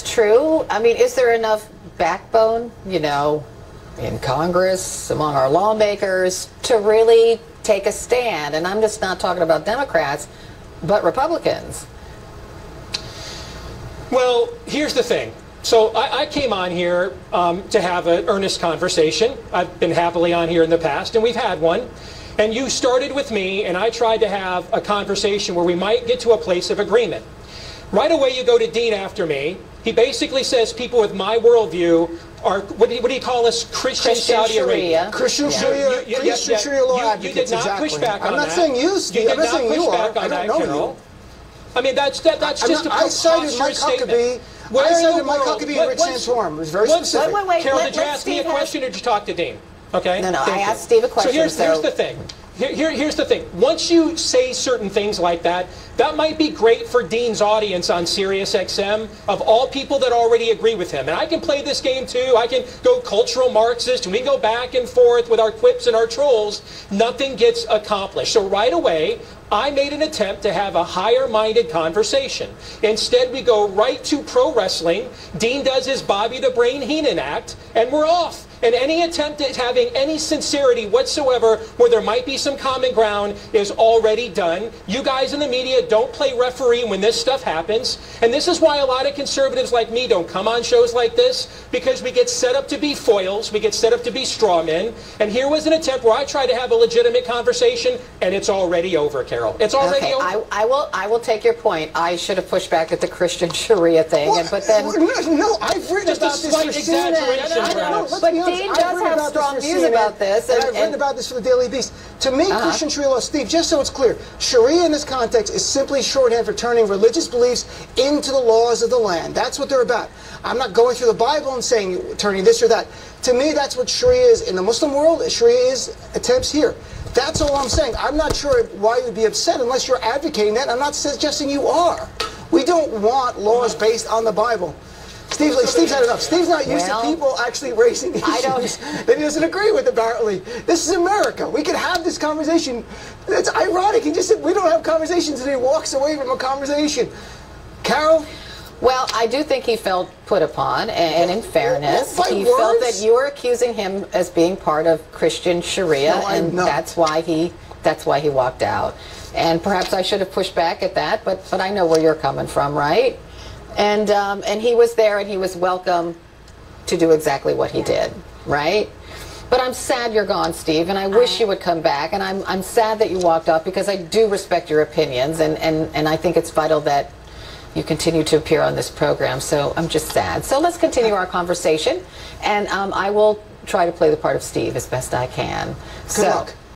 that's true. I mean, is there enough backbone, you know, in Congress, among our lawmakers, to really take a stand? And I'm just not talking about Democrats, but Republicans. Well, here's the thing. So I came on here to have an earnest conversation. I've been happily on here in the past, and we've had one. And you started with me, and I tried to have a conversation where we might get to a place of agreement. Right away, you go to Dean after me. He basically says people with my worldview are, what do you call us, Christian Saudi Arabia. Christian Sharia, Christian Sharia law advocates, you did not push back on that. I'm not saying you, Steve. I'm not saying you are. I don't know you. I mean, that's just a preposterous statement. I cited Mike Huckabee and Rich Santorum. It was very specific. Wait, Carol, did you ask me a question or did you talk to Dean? Okay. No, I asked Steve a question. So here's the thing. Here's the thing. Once you say certain things like that, that might be great for Dean's audience on Sirius XM, of all people that already agree with him. And I can play this game too. I can go cultural Marxist, and we can go back and forth with our quips and our trolls. Nothing gets accomplished. So right away, I made an attempt to have a higher-minded conversation. Instead, we go right to pro wrestling. Dean does his Bobby the Brain Heenan act, and we're off. And any attempt at having any sincerity whatsoever where there might be some common ground is already done. You guys in the media don't play referee when this stuff happens. And this is why a lot of conservatives like me don't come on shows like this, because we get set up to be foils. We get set up to be straw men. And here was an attempt where I tried to have a legitimate conversation, and it's already over, Carol. It's already over. I will take your point. I should have pushed back at the Christian Sharia thing. Well, but then... No, I've written about this for exaggeration. But Dean does have strong views about this. And I've written about this for the Daily Beast. To me, Christian Sharia law, Steve, just so it's clear, Sharia in this context is simply shorthand for turning religious beliefs into the laws of the land. That's what they're about. I'm not going through the Bible and saying turning this or that. To me, that's what Sharia is in the Muslim world. Sharia is attempts here. That's all I'm saying. I'm not sure why you'd be upset unless you're advocating that. I'm not suggesting you are. We don't want laws based on the Bible. Steve's had enough. Steve's not used to people actually raising issues that he doesn't agree with, apparently. This is America. We can have this conversation. It's ironic. He just said we don't have conversations, and he walks away from a conversation. Carol? Well, I do think he felt put upon, and in fairness, he felt that you were accusing him as being part of Christian Sharia, and that's why he walked out. And perhaps I should have pushed back at that, but I know where you're coming from, right? And he was there, and he was welcome to do exactly what he did, right? But I'm sad you're gone, Steve, and I wish you would come back, and I'm sad that you walked off, because I do respect your opinions, and I think it's vital that you continue to appear on this program, so I'm just sad. So let's continue our conversation, and I will try to play the part of Steve as best I can. Good luck.